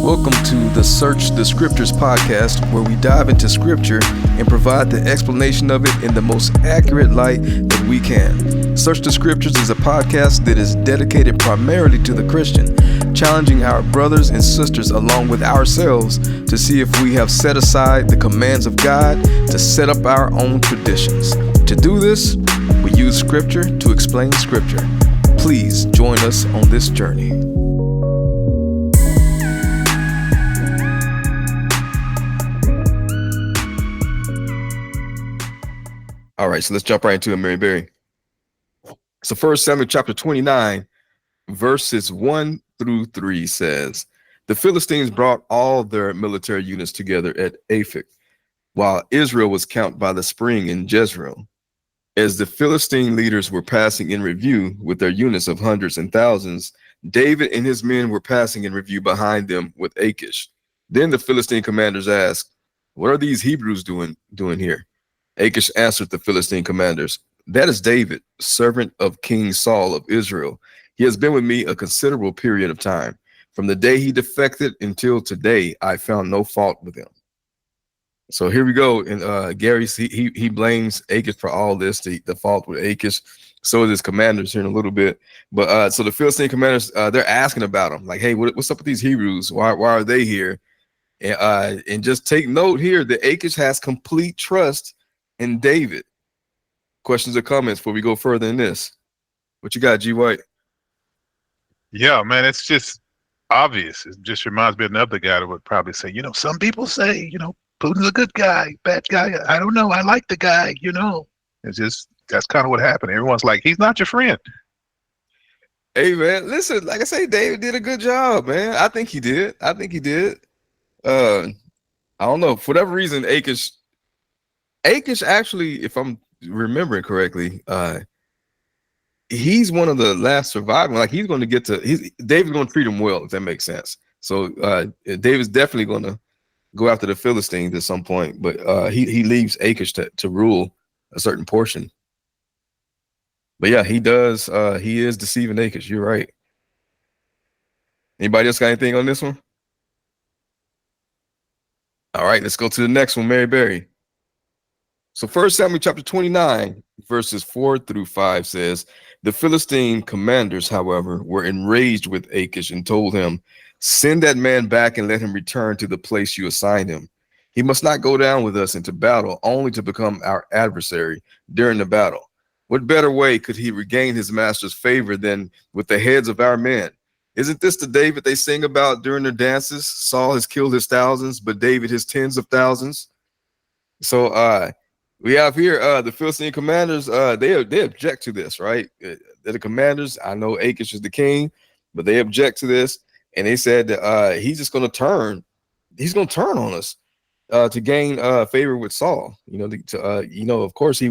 Welcome to the Search the Scriptures podcast, where we dive into Scripture and provide the explanation of it in the most accurate light that we can. Search the Scriptures is a podcast that is dedicated primarily to the Christian, challenging our brothers and sisters along with ourselves to see if we have set aside the commands of God to set up our own traditions. To do this, we use Scripture to explain Scripture. Please join us on this journey. All right, so let's jump right into it, Mary Berry. So 1 Samuel chapter 29, verses 1 through 3 says, the Philistines brought all their military units together at Aphek, while Israel was camped by the spring in Jezreel. As the Philistine leaders were passing in review with their units of hundreds and thousands, David and his men were passing in review behind them with Achish. Then the Philistine commanders asked, what are these Hebrews doing here? Achish answered the Philistine commanders, that is David, servant of King Saul of Israel. He has been with me a considerable period of time. From the day he defected until today, I found no fault with him. So here we go. And Gary, he blames Achish for all this, the fault with Achish. So his commanders here in a little bit. But so the Philistine commanders, they're asking about him, like, hey, what's up with these Hebrews? Why are they here? And just take note here that Achish has complete trust in David. Questions or comments before we go further in this? What you got, G. White? Yeah, man, it's just obvious. It just reminds me of another guy that would probably say, some people say, Putin's a good guy, bad guy. I don't know. I like the guy, It's just, that's kind of what happened. Everyone's like, he's not your friend. Hey, man, listen, like I say, David did a good job, man. I think he did. I don't know. For whatever reason, Achish actually, if I'm remembering correctly, he's one of the last surviving. Like he's going to David's going to treat him well, if that makes sense. So David's definitely going to go after the Philistines at some point, but he leaves Achish to rule a certain portion. But yeah, he does. He is deceiving Achish. You're right. Anybody else got anything on this one? All right, let's go to the next one, Mary Berry. So 1 Samuel chapter 29, verses 4 through 5 says, the Philistine commanders, however, were enraged with Achish and told him, send that man back and let him return to the place you assigned him. He must not go down with us into battle, only to become our adversary during the battle. What better way could he regain his master's favor than with the heads of our men? Isn't this the David they sing about during their dances? Saul has killed his thousands, but David his tens of thousands. So we have here the Philistine commanders. They object to this, right? They're the commanders. I know Achish is the king, but they object to this, and they said that he's just going to turn. He's going to turn on us to gain favor with Saul. Of course he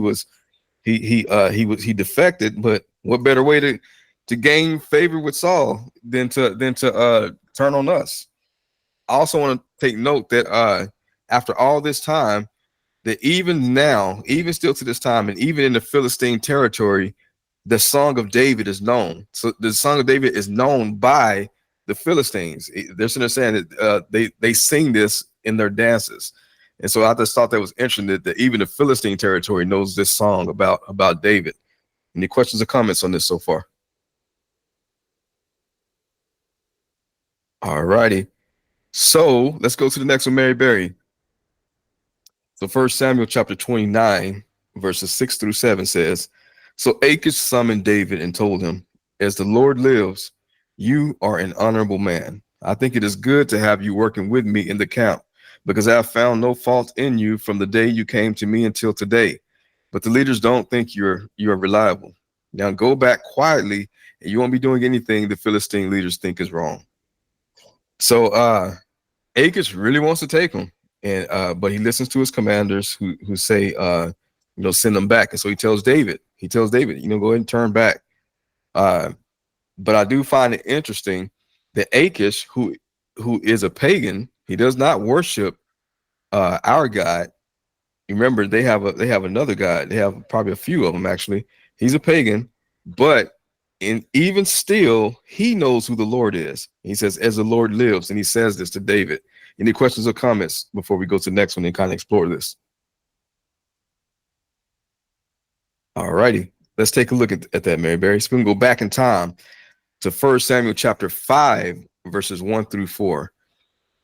defected, but what better way to gain favor with Saul than to turn on us? I also want to take note that after all this time, that even now, even still to this time, and even in the Philistine territory, the Song of David is known. So the Song of David is known by the Philistines. They're saying that they sing this in their dances. And so I just thought that was interesting that even the Philistine territory knows this song about David. Any questions or comments on this so far? All righty. So let's go to the next one, Mary Berry. So 1 Samuel chapter 29, verses 6 through 7 says, so Achish summoned David and told him, as the Lord lives, you are an honorable man. I think it is good to have you working with me in the camp, because I have found no fault in you from the day you came to me until today. But the leaders don't think you're reliable. Now go back quietly, and you won't be doing anything the Philistine leaders think is wrong. So Achish really wants to take him. And but he listens to his commanders who say, send them back. And so he tells David, go ahead and turn back. But I do find it interesting that Achish, who is a pagan, he does not worship our God. Remember, they have another God. They have probably a few of them actually. He's a pagan, but And even still, he knows who the Lord is. He says, as the Lord lives, and he says this to David. Any questions or comments before we go to the next one and kind of explore this? All righty. Let's take a look at that, Mary Berry. So we can go back in time to 1 Samuel chapter 5, verses 1 through 4.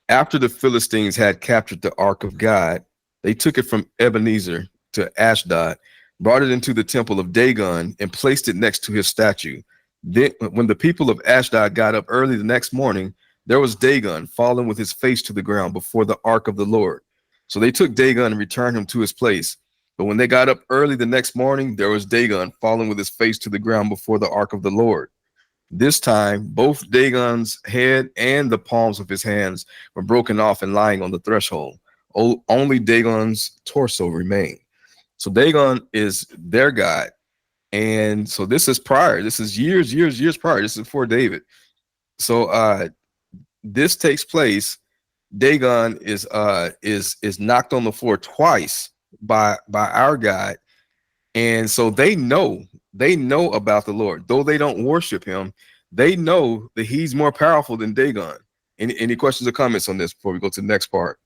After the Philistines had captured the ark of God, they took it from Ebenezer to Ashdod, brought it into the temple of Dagon, and placed it next to his statue. Then, when the people of Ashdod got up early the next morning, there was Dagon fallen with his face to the ground before the ark of the Lord. So they took Dagon and returned him to his place. But when they got up early the next morning, there was Dagon fallen with his face to the ground before the ark of the Lord. This time, both Dagon's head and the palms of his hands were broken off and lying on the threshold. Only Dagon's torso remained. So Dagon is their god. And so this is prior. This is years prior. This is before David. So this takes place. Dagon is knocked on the floor twice by our God. And so they know about the Lord, though they don't worship him. They know that he's more powerful than Dagon. Any questions or comments on this before we go to the next part?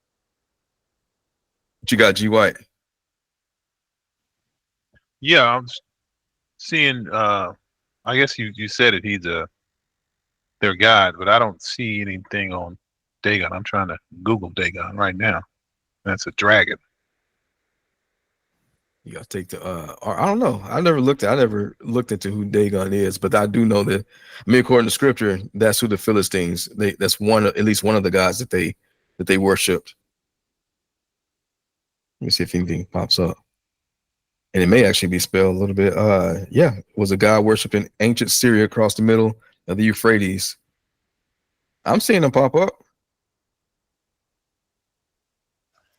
What you got, G. White? Yeah, I'm seeing. I guess you said it. He's their god, but I don't see anything on Dagon. I'm trying to Google Dagon right now. That's a dragon. You gotta take the I don't know. I never looked into who Dagon is, but I do know that, I mean, according to scripture, that's who the Philistines, that's at least one of the gods that they worshipped. Let me see if anything pops up. And it may actually be spelled a little bit. Yeah, it was a god worshipped in ancient Syria across the middle of the Euphrates. I'm seeing them pop up.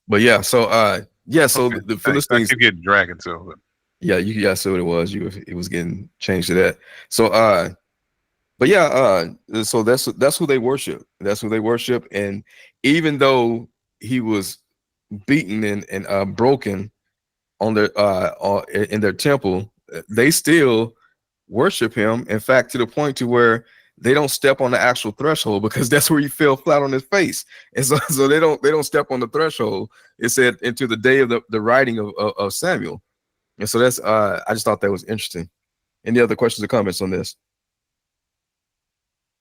But yeah, so so okay. the Philistines. I keep getting dragon, so Yeah, you see what it was. It was getting changed to that. So but yeah, so that's who they worship. That's who they worship. And even though he was beaten and broken on their in their temple, they still worship him. In fact, to the point to where they don't step on the actual threshold, because that's where he fell flat on his face. And so they don't step on the threshold. It said into the day of the writing of Samuel. And so that's I just thought that was interesting. Any other questions or comments on this?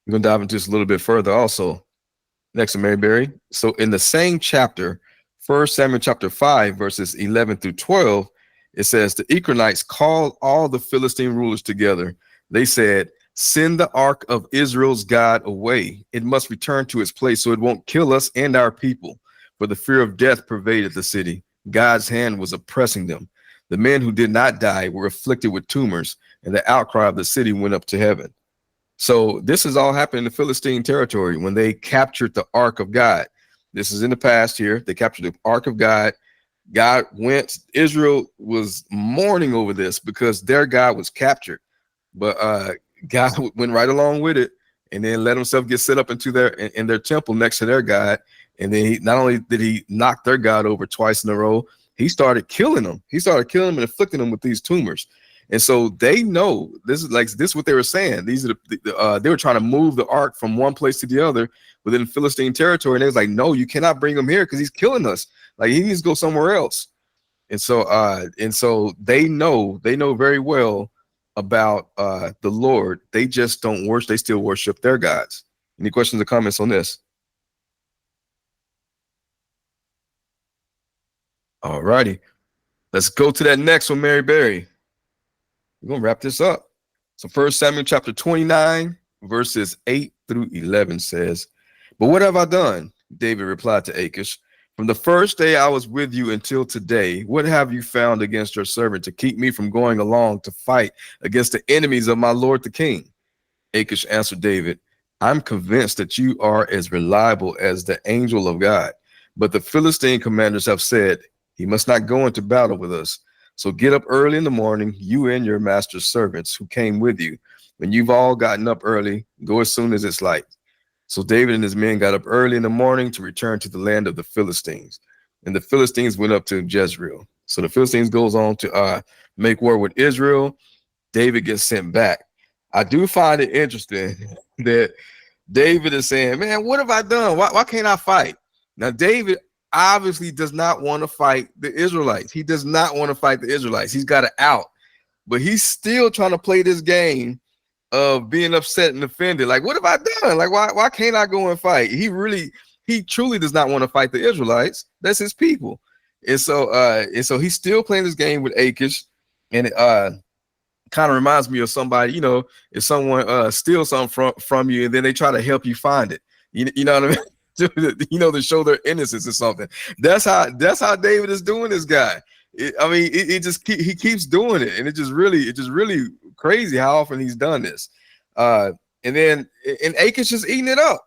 We're gonna dive into this a little bit further also. Next to Mary Berry. So in the same chapter, 1 Samuel chapter 5, verses 11 through 12, it says, the Ekronites called all the Philistine rulers together. They said, send the ark of Israel's God away. It must return to its place so it won't kill us and our people. For the fear of death pervaded the city. God's hand was oppressing them. The men who did not die were afflicted with tumors, and the outcry of the city went up to heaven. So this has all happened in the Philistine territory when they captured the ark of God. This is in the past here. They captured the ark of God. Israel was mourning over this because their God was captured. But God went right along with it and then let himself get set up into their temple next to their God. And then not only did he knock their God over twice in a row, he started killing them. He started killing them and afflicting them with these tumors. And so they know this is what they were saying. These are they were trying to move the ark from one place to the other within Philistine territory. And they was like, no, you cannot bring him here because he's killing us. Like, he needs to go somewhere else. And so they know very well about the Lord. They just don't worship. They still worship their gods. Any questions or comments on this? All righty. Let's go to that next one, Mary Berry. We're going to wrap this up. So 1 Samuel chapter 29, verses 8 through 11 says, but what have I done? David replied to Achish. From the first day I was with you until today, what have you found against your servant to keep me from going along to fight against the enemies of my lord the king? Achish answered David, I'm convinced that you are as reliable as the angel of God. But the Philistine commanders have said, he must not go into battle with us. So get up early in the morning, you and your master's servants who came with you. When you've all gotten up early, go as soon as it's light. So David and his men got up early in the morning to return to the land of the Philistines. And the Philistines went up to Jezreel. So the Philistines goes on to make war with Israel. David gets sent back. I do find it interesting that David is saying, man, what have I done? Why can't I fight? Now, David obviously does not want to fight the Israelites. He does not want to fight the Israelites. He's got it out, but he's still trying to play this game of being upset and offended. Like, what have I done? Like, why can't I go and fight? He truly does not want to fight the Israelites. That's his people. And so he's still playing this game with Achish, and it kind of reminds me of somebody, if someone steals something from you and then they try to help you find it, you know what I mean? To show their innocence or something. That's how David is doing this guy. He keeps doing it, and it's just really crazy how often he's done this. And Achish is eating it up.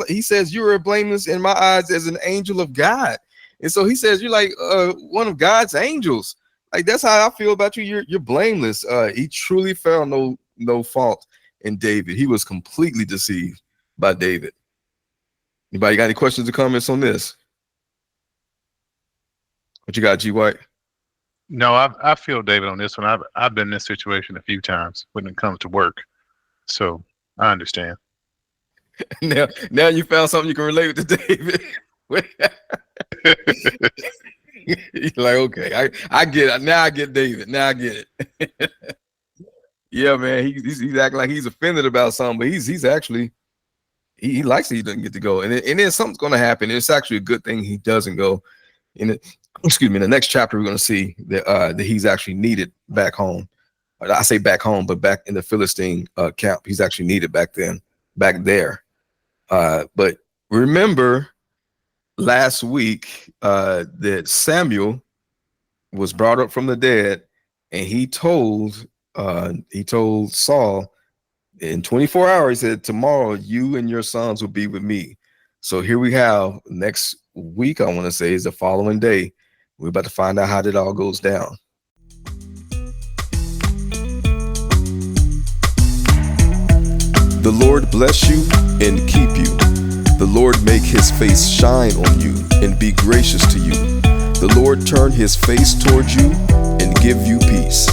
He says, you are blameless in my eyes as an angel of God. And so he says, you're like one of God's angels. Like, that's how I feel about you. You're blameless. He truly found no fault in David. He was completely deceived by David. Anybody got any questions or comments on this? What you got, G. White? No, I feel David on this one. I've been in this situation a few times when it comes to work, so I understand. Now you found something you can relate to David. You're like, okay, I get it. Now I get David. Now I get it. Yeah, man, he's acting like he's offended about something, but he's actually he likes that he doesn't get to go, and then something's going to happen. It's actually a good thing he doesn't go. In the next chapter, we're going to see that he's actually needed back home. I say back home, but back in the Philistine camp, he's actually needed back there. But remember last week that Samuel was brought up from the dead, and he told Saul in 24 hours, he said, tomorrow you and your sons will be with me. So here we have next week, I want to say, is the following day. We're about to find out how that all goes down. The Lord bless you and keep you. The Lord make his face shine on you and be gracious to you. The Lord turn his face toward you and give you peace.